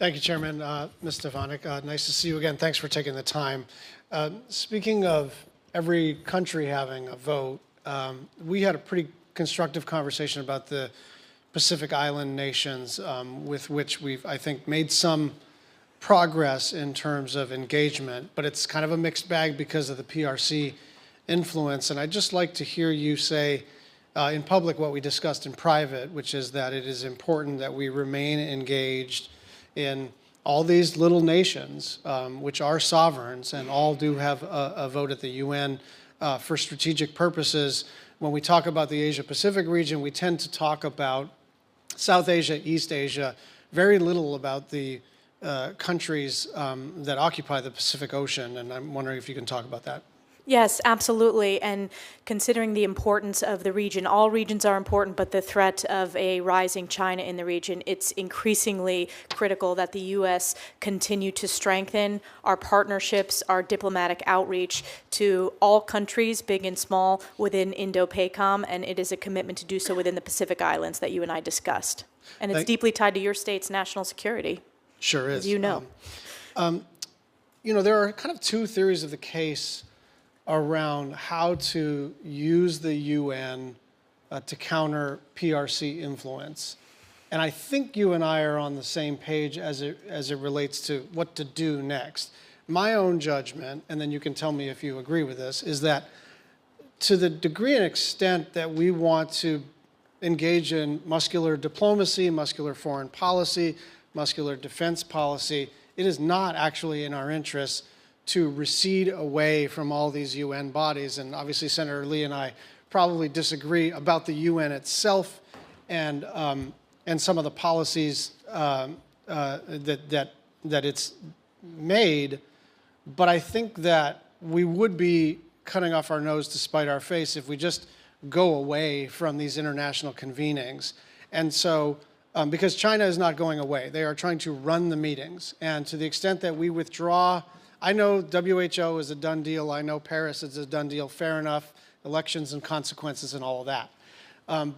Thank you, Chairman. Ms. Stefanik, nice to see you again. Thanks for taking the time. Speaking of every country having a vote, we had a pretty constructive conversation about the Pacific Island nations with which we've, I think, made some progress in terms of engagement, but it's kind of a mixed bag because of the PRC influence. And I'd just like to hear you say in public what we discussed in private, which is that it is important that we remain engaged in all these little nations, which are sovereigns and all do have a vote at the UN for strategic purposes. When we talk about the Asia-Pacific region, we tend to talk about South Asia, East Asia, very little about the countries that occupy the Pacific Ocean, and I'm wondering if you can talk about that. Yes, absolutely. And considering the importance of the region, all regions are important, but the threat of a rising China in the region, it's increasingly critical that the U.S. continue to strengthen our partnerships, our diplomatic outreach to all countries, big and small, within Indo-PACOM, and it is a commitment to do so within the Pacific Islands that you and I discussed. And it's deeply tied to your state's national security. Sure is. As you know. You know, there are kind of two theories of the case around how to use the UN to counter PRC influence. And I think you and I are on the same page as it relates to what to do next. My own judgment, and then you can tell me if you agree with this, is that to the degree and extent that we want to engage in muscular diplomacy, muscular foreign policy, muscular defense policy, it is not actually in our interests to recede away from all these UN bodies. And obviously Senator Lee and I probably disagree about the UN itself and some of the policies that it's made. But I think that we would be cutting off our nose to spite our face if we just go away from these international convenings. And so, because China is not going away, they are trying to run the meetings. And to the extent that we withdraw, I know WHO is a done deal. I know Paris is a done deal. Fair enough. Elections and consequences and all of that.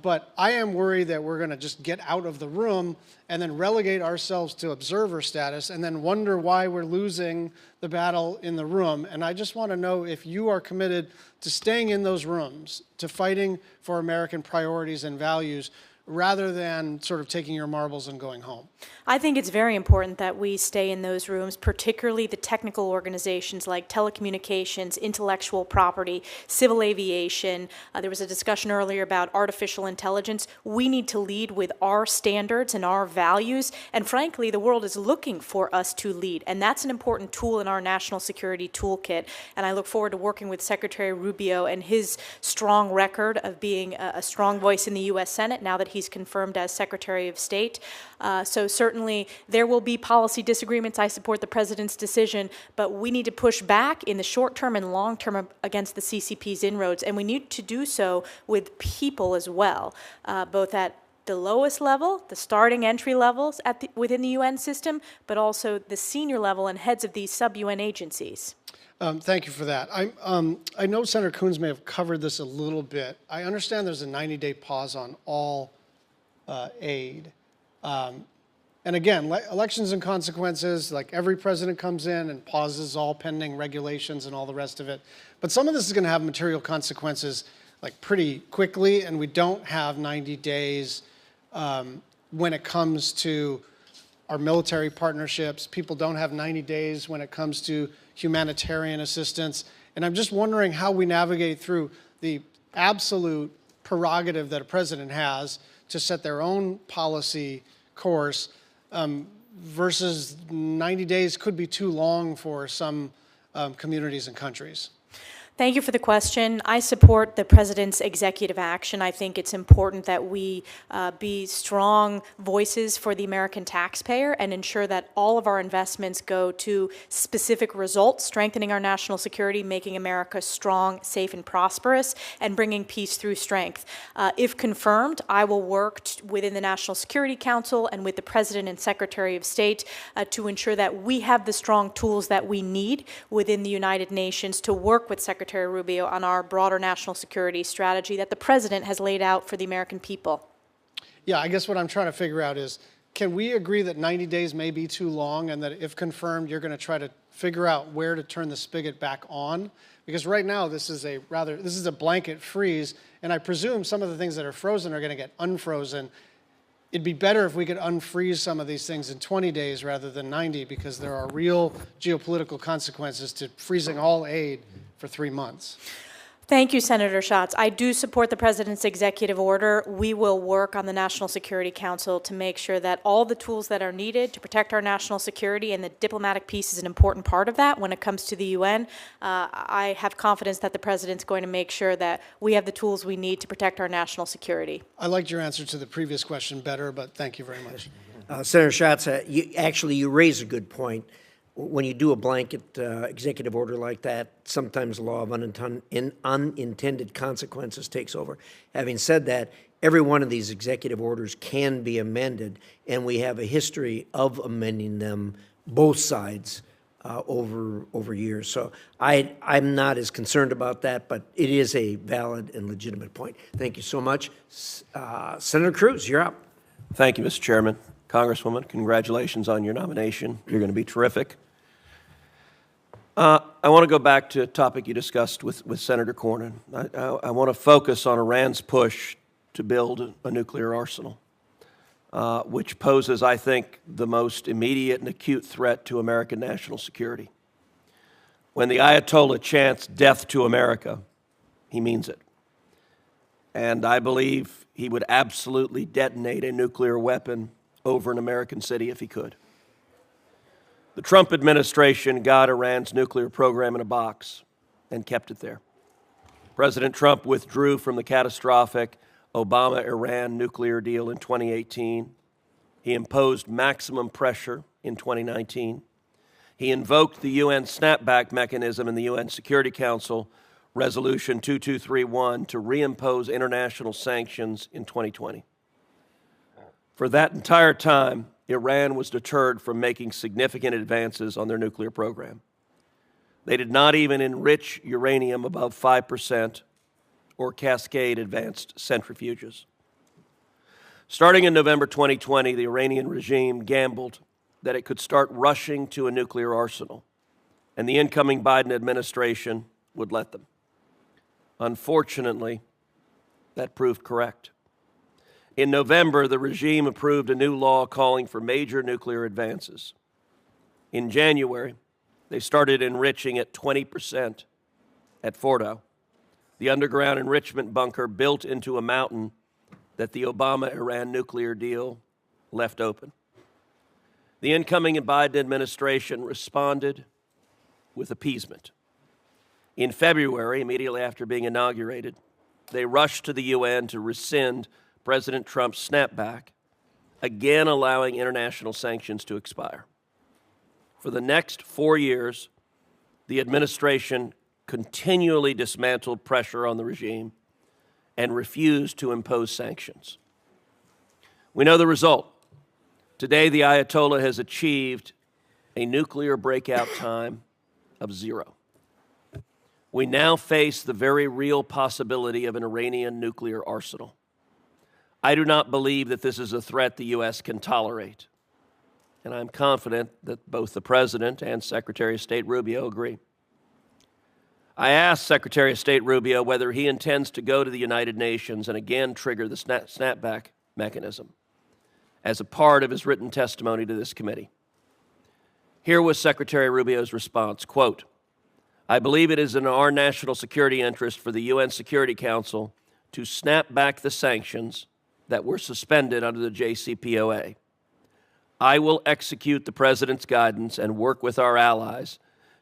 But I am worried that we're going to just get out of the room and then relegate ourselves to observer status and then wonder why we're losing the battle in the room. And I just want to know if you are committed to staying in those rooms, to fighting for American priorities and values, rather than sort of taking your marbles and going home. I think it's very important that we stay in those rooms, particularly the technical organizations like telecommunications, intellectual property, civil aviation. There was a discussion earlier about artificial intelligence. We need to lead with our standards and our values, and frankly, the world is looking for us to lead, and that's an important tool in our national security toolkit, and I look forward to working with Secretary Rubio and his strong record of being a strong voice in the U.S. Senate now that he's confirmed as Secretary of State. So certainly there will be policy disagreements. I support the President's decision, but we need to push back in the short term and long term against the CCP's inroads, and we need to do so with people as well, both at the lowest level, the starting entry levels within the UN system, but also the senior level and heads of these sub-UN agencies. Thank you for that. I know Senator Coons may have covered this a little bit. I understand there's a 90-day pause on all aid. And again, elections and consequences, like every president comes in and pauses all pending regulations and all the rest of it. But some of this is going to have material consequences like pretty quickly, and we don't have 90 days when it comes to our military partnerships. People don't have 90 days when it comes to humanitarian assistance. And I'm just wondering how we navigate through the absolute prerogative that a president has to set their own policy course versus 90 days could be too long for some communities and countries. Thank you for the question. I support the President's executive action. I think it's important that we be strong voices for the American taxpayer and ensure that all of our investments go to specific results, strengthening our national security, making America strong, safe, and prosperous, and bringing peace through strength. If confirmed, I will work within the National Security Council and with the President and Secretary of State to ensure that we have the strong tools that we need within the United Nations to work with Secretary Rubio on our broader national security strategy that the President has laid out for the American people. Yeah, I guess what I'm trying to figure out is can we agree that 90 days may be too long and that if confirmed, you're going to try to figure out where to turn the spigot back on? Because right now, this is a blanket freeze, and I presume some of the things that are frozen are going to get unfrozen. It'd be better if we could unfreeze some of these things in 20 days rather than 90, because there are real geopolitical consequences to freezing all aid for 3 months. Thank you, Senator Schatz. I do support the President's executive order. We will work on the National Security Council to make sure that all the tools that are needed to protect our national security, and the diplomatic piece is an important part of that when it comes to the UN. I have confidence that the President's going to make sure that we have the tools we need to protect our national security. I liked your answer to the previous question better, but thank you very much. Senator Schatz, you raise a good point. When you do a blanket executive order like that, sometimes the law of unintended consequences takes over. Having said that, every one of these executive orders can be amended, and we have a history of amending them, both sides, over years. So I'm not as concerned about that, but it is a valid and legitimate point. Thank you so much. Senator Cruz, you're up. Thank you, Mr. Chairman. Congresswoman, congratulations on your nomination. You're going to be terrific. I want to go back to a topic you discussed with Senator Cornyn. I want to focus on Iran's push to build a nuclear arsenal, which poses, I think, the most immediate and acute threat to American national security. When the Ayatollah chants death to America, he means it. And I believe he would absolutely detonate a nuclear weapon over an American city if he could. The Trump administration got Iran's nuclear program in a box and kept it there. President Trump withdrew from the catastrophic Obama-Iran nuclear deal in 2018. He imposed maximum pressure in 2019. He invoked the UN snapback mechanism in the UN Security Council, Resolution 2231, to reimpose international sanctions in 2020. For that entire time, Iran was deterred from making significant advances on their nuclear program. They did not even enrich uranium above 5% or cascade advanced centrifuges. Starting in November 2020, the Iranian regime gambled that it could start rushing to a nuclear arsenal, and the incoming Biden administration would let them. Unfortunately, that proved correct. In November, the regime approved a new law calling for major nuclear advances. In January, they started enriching at 20% at Fordo, the underground enrichment bunker built into a mountain that the Obama-Iran nuclear deal left open. The incoming Biden administration responded with appeasement. In February, immediately after being inaugurated, they rushed to the UN to rescind President Trump's snapback, again allowing international sanctions to expire. For the next 4 years, the administration continually dismantled pressure on the regime and refused to impose sanctions. We know the result. Today, the Ayatollah has achieved a nuclear breakout time of 0. We now face the very real possibility of an Iranian nuclear arsenal. I do not believe that this is a threat the U.S. can tolerate, and I'm confident that both the President and Secretary of State Rubio agree. I asked Secretary of State Rubio whether he intends to go to the United Nations and again trigger the snapback mechanism as a part of his written testimony to this committee. Here was Secretary Rubio's response, quote, "I believe it is in our national security interest for the UN Security Council to snap back the sanctions that were suspended under the JCPOA. I will execute the President's guidance and work with our allies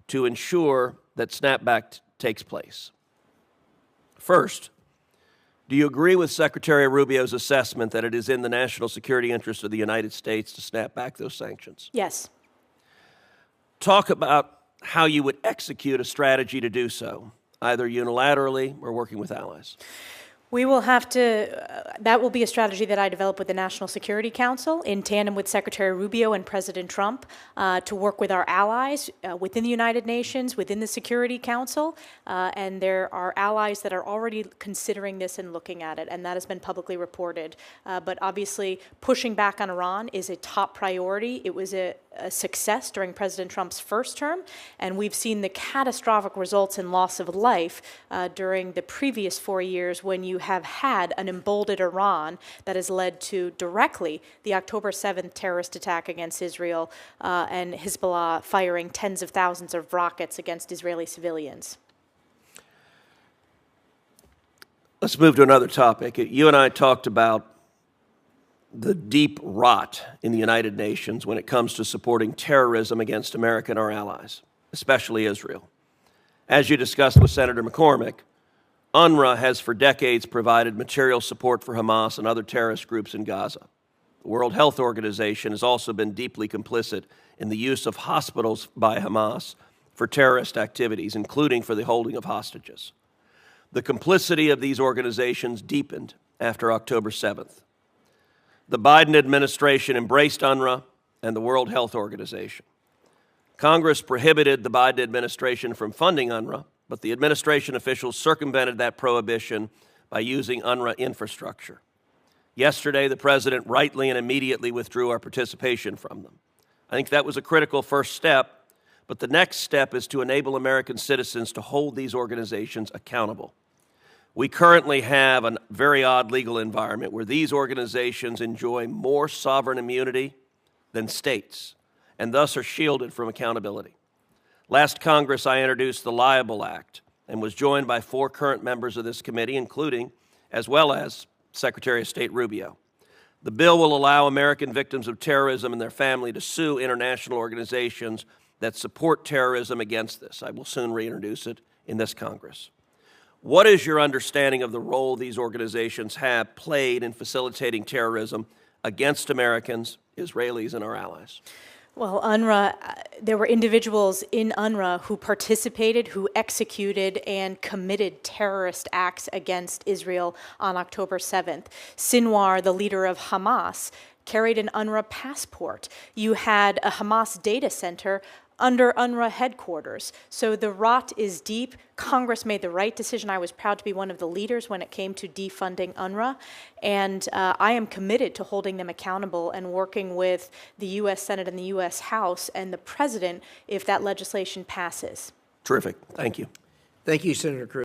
to ensure that snapback takes place." First, do you agree with Secretary Rubio's assessment that it is in the national security interest of the United States to snap back those sanctions? Yes. Talk about how you would execute a strategy to do so, either unilaterally or working with allies. We will have to, that will be a strategy that I develop with the National Security Council in tandem with Secretary Rubio and President Trump to work with our allies within the United Nations, within the Security Council, and there are allies that are already considering this and looking at it, and that has been publicly reported. But obviously, pushing back on Iran is a top priority. It was a success during President Trump's first term, and we've seen the catastrophic results in loss of life during the previous 4 years when you have had an emboldened Iran that has led to directly the October 7th terrorist attack against Israel and Hezbollah firing tens of thousands of rockets against Israeli civilians. Let's move to another topic. You and I talked about the deep rot in the United Nations when it comes to supporting terrorism against America and our allies, especially Israel. As you discussed with Senator McCormick, UNRWA has for decades provided material support for Hamas and other terrorist groups in Gaza. The World Health Organization has also been deeply complicit in the use of hospitals by Hamas for terrorist activities, including for the holding of hostages. The complicity of these organizations deepened after October 7th. The Biden administration embraced UNRWA and the World Health Organization. Congress prohibited the Biden administration from funding UNRWA, but the administration officials circumvented that prohibition by using UNRWA infrastructure. Yesterday, the president rightly and immediately withdrew our participation from them. I think that was a critical first step, but the next step is to enable American citizens to hold these organizations accountable. We currently have a very odd legal environment where these organizations enjoy more sovereign immunity than states, and thus are shielded from accountability. Last Congress, I introduced the Liable Act and was joined by 4 current members of this committee, including, as well as, Secretary of State Rubio. The bill will allow American victims of terrorism and their family to sue international organizations that support terrorism against this. I will soon reintroduce it in this Congress. What is your understanding of the role these organizations have played in facilitating terrorism against Americans, Israelis, and our allies? Well, UNRWA, there were individuals in UNRWA who participated, who executed and committed terrorist acts against Israel on October 7th. Sinwar, the leader of Hamas, carried an UNRWA passport. You had a Hamas data center under UNRWA headquarters. So the rot is deep. Congress made the right decision. I was proud to be one of the leaders when it came to defunding UNRWA. And I am committed to holding them accountable and working with the U.S. Senate and the U.S. House and the President if that legislation passes. Terrific. Thank you. Thank you, Senator Cruz.